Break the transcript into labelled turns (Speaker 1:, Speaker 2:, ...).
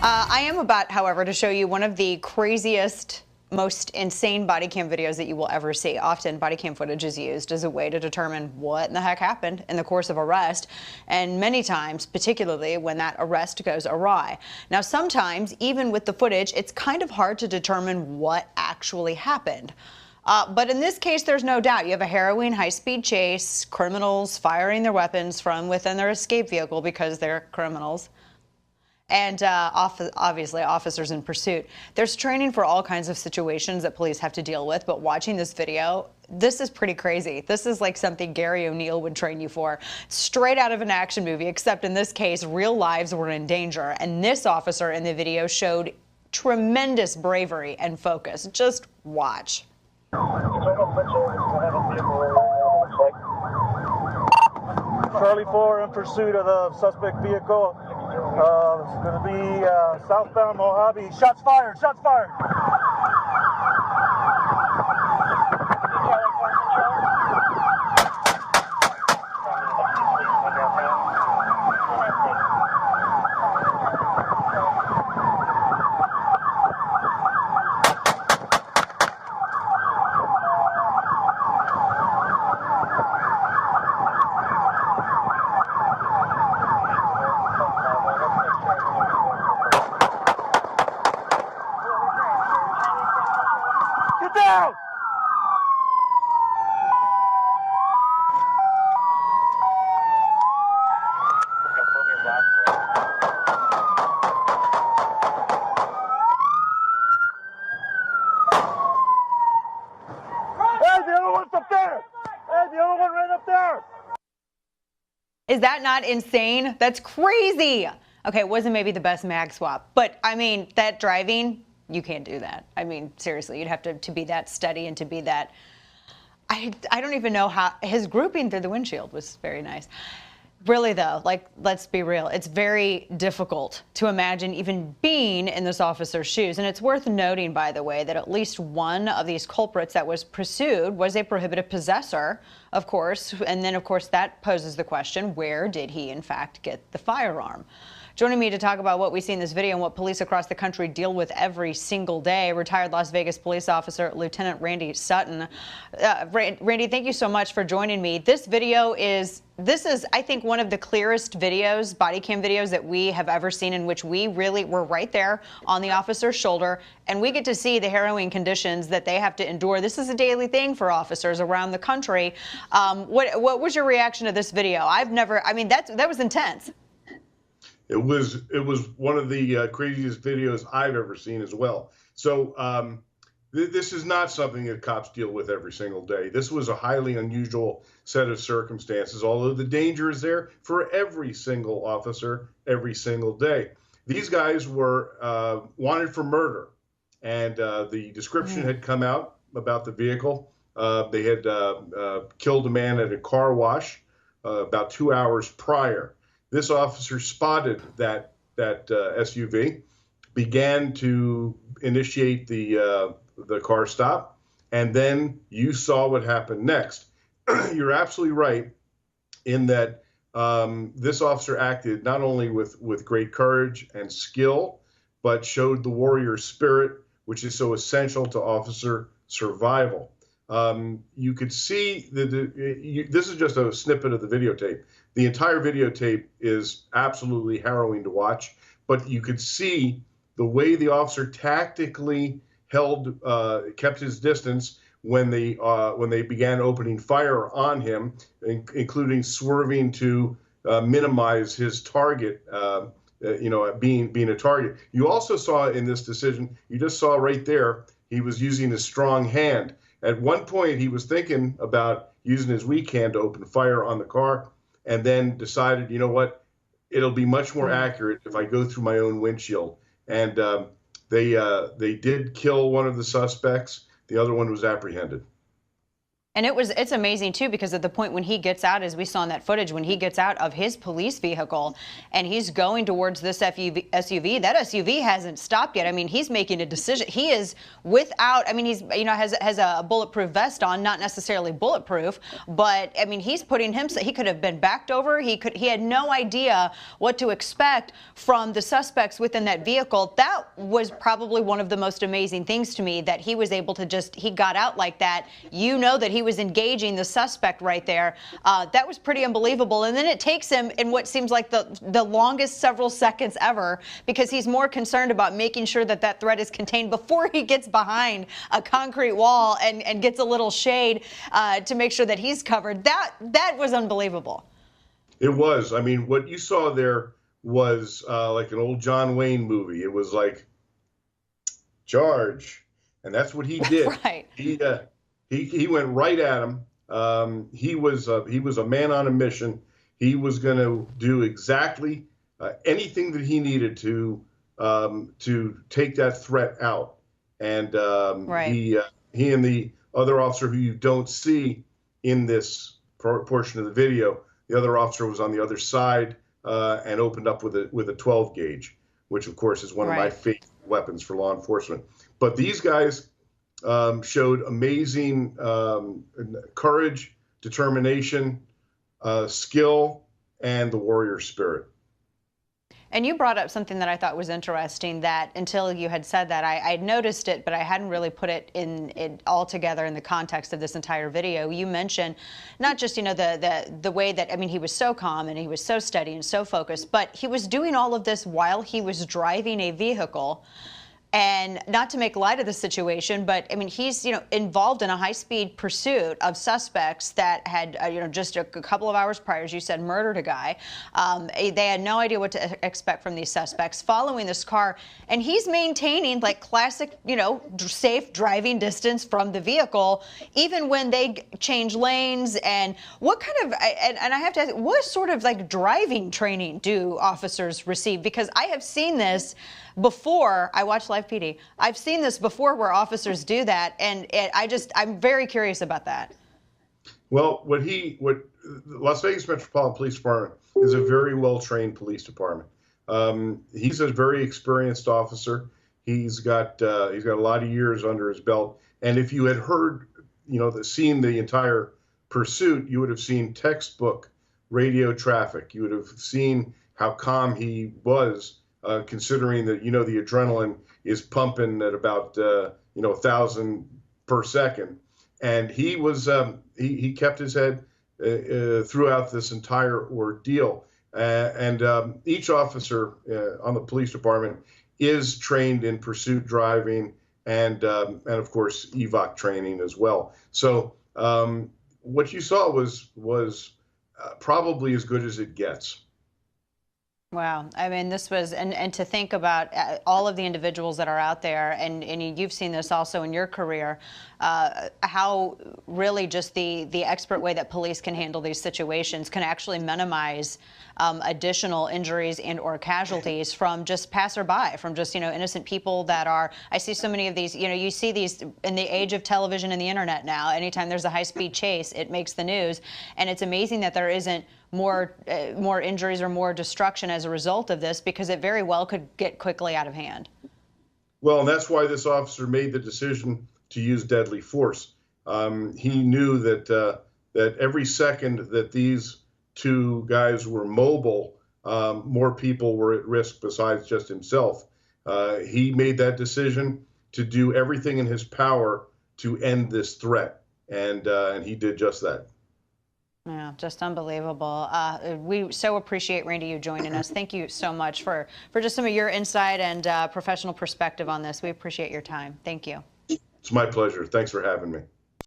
Speaker 1: I am about, however, to show you one of the craziest, most insane body cam videos that you will ever see. Often body cam footage is used as a way to determine what in the heck happened in the course of arrest, and many times, particularly when that arrest goes awry. Now, sometimes, even with the footage, it's kind of hard to determine what actually happened. But in this case, there's no doubt. You have a harrowing high-speed chase, criminals firing their weapons from within their escape vehicle because they're criminals, and obviously officers in pursuit. There's training for all kinds of situations that police have to deal with, but watching this video, this is pretty crazy. This is like something Gary O'Neill would train you for, straight out of an action movie, except in this case, real lives were in danger, and this officer in the video showed tremendous bravery and focus. Just watch.
Speaker 2: Charlie 4 in pursuit of the suspect vehicle. It's going to be southbound Mojave. Shots fired! Shots fired! Get down! Hey, the other one's up there! Hey, the other one right up there!
Speaker 1: Is that not insane? That's crazy. Okay, it wasn't maybe the best mag swap, but I mean, that driving, you can't do that. I mean, seriously, you'd have to be that steady and to be that. I don't even know how his grouping through the windshield was very nice. Really though, like, let's be real. It's very difficult to imagine even being in this officer's shoes. And it's worth noting, by the way, that at least one of these culprits that was pursued was a prohibited possessor, of course. And then, of course, that poses the question, where did he, in fact, get the firearm? Joining me to talk about what we see in this video and what police across the country deal with every single day, retired Las Vegas police officer Lieutenant Randy Sutton. Randy, thank you so much for joining me. This video is, I think, one of the clearest videos, body cam videos that we have ever seen, in which we really were right there on the officer's shoulder, and we get to see the harrowing conditions that they have to endure. This is a daily thing for officers around the country. What was your reaction to this video? I mean, that was intense.
Speaker 3: It was one of the craziest videos I've ever seen as well. So this is not something that cops deal with every single day. This was a highly unusual set of circumstances, although the danger is there for every single officer every single day. These guys were wanted for murder, and the description had come out about the vehicle. They had killed a man at a car wash about 2 hours prior. This officer spotted that SUV, began to initiate the car stop, and then you saw what happened next. You're absolutely right in that this officer acted not only with great courage and skill, but showed the warrior spirit, which is so essential to officer survival. You could see that this is just a snippet of the videotape. The entire videotape is absolutely harrowing to watch, but you could see the way the officer tactically kept his distance when they began opening fire on him, including swerving to minimize his target, being a target. You also saw in this decision, you just saw right there, he was using a strong hand. At one point, he was thinking about using his weak hand to open fire on the car, and then decided, you know what, it'll be much more accurate if I go through my own windshield. And they did kill one of the suspects. The other one was apprehended.
Speaker 1: And it's amazing too, because at the point when he gets out, as we saw in that footage, when he gets out of his police vehicle and he's going towards this SUV, that SUV hasn't stopped yet. I mean, he's making a decision. He is without, I mean, he's, you know, has a bulletproof vest on, not necessarily bulletproof, but I mean, he's putting himself, he could have been backed over. He had no idea what to expect from the suspects within that vehicle. That was probably one of the most amazing things to me, that he was able to he got out like that. You know that he was engaging the suspect right there. That was pretty unbelievable. And then it takes him in what seems like the longest several seconds ever, because he's more concerned about making sure that that threat is contained before he gets behind a concrete wall and gets a little shade to make sure that he's covered. That was unbelievable.
Speaker 3: It was. I mean, what you saw there was like an old John Wayne movie. It was like, charge. And that's what he did.
Speaker 1: Right.
Speaker 3: He went right at him. He was a man on a mission. He was going to do exactly anything that he needed to take that threat out. And
Speaker 1: right.
Speaker 3: he and the other officer, who you don't see in this portion of the video, the other officer was on the other side and opened up with a 12 gauge, which of course is one of my favorite weapons for law enforcement. But these guys showed amazing courage, determination, skill, and the warrior spirit.
Speaker 1: And you brought up something that I thought was interesting, that until you had said that, I'd noticed it, but I hadn't really put it all together in the context of this entire video. You mentioned not just, you know, the way that, I mean, he was so calm and he was so steady and so focused, but he was doing all of this while he was driving a vehicle. And not to make light of the situation, but I mean, he's, you know, involved in a high-speed pursuit of suspects that had, you know, just a couple of hours prior, as you said, murdered a guy. They had no idea what to expect from these suspects, following this car, and he's maintaining like classic, you know, safe driving distance from the vehicle, even when they change lanes. And what kind of, and I have to ask, what sort of like driving training do officers receive? Because I have seen this before. I watch Live PD. I've seen this before where officers do that, and I'm very curious about that.
Speaker 3: Well, what Las Vegas Metropolitan Police Department is a very well-trained police department. He's a very experienced officer. He's got a lot of years under his belt. And if you had heard, you know, seen the entire pursuit, you would have seen textbook radio traffic. You would have seen how calm he was. Considering that, you know, the adrenaline is pumping at about, 1,000 per second. And he was, he kept his head throughout this entire ordeal. And each officer on the police department is trained in pursuit driving and of course, EVOC training as well. So what you saw was probably as good as it gets.
Speaker 1: Wow. I mean, this was, and to think about all of the individuals that are out there, and you've seen this also in your career, how really just the expert way that police can handle these situations can actually minimize additional injuries and or casualties from just passerby, from just, you know, innocent people that are, I see so many of these, you know, you see these in the age of television and the internet now. Anytime there's a high-speed chase, it makes the news. And it's amazing that there isn't more injuries or more destruction as a result of this, because it very well could get quickly out of hand.
Speaker 3: Well, and that's why this officer made the decision to use deadly force. He knew that every second that these two guys were mobile, more people were at risk besides just himself. He made that decision to do everything in his power to end this threat, and he did just that.
Speaker 1: Yeah, just unbelievable. We so appreciate, Randy, you joining us. Thank you so much for just some of your insight and professional perspective on this. We appreciate your time. Thank you.
Speaker 3: It's my pleasure. Thanks for having me.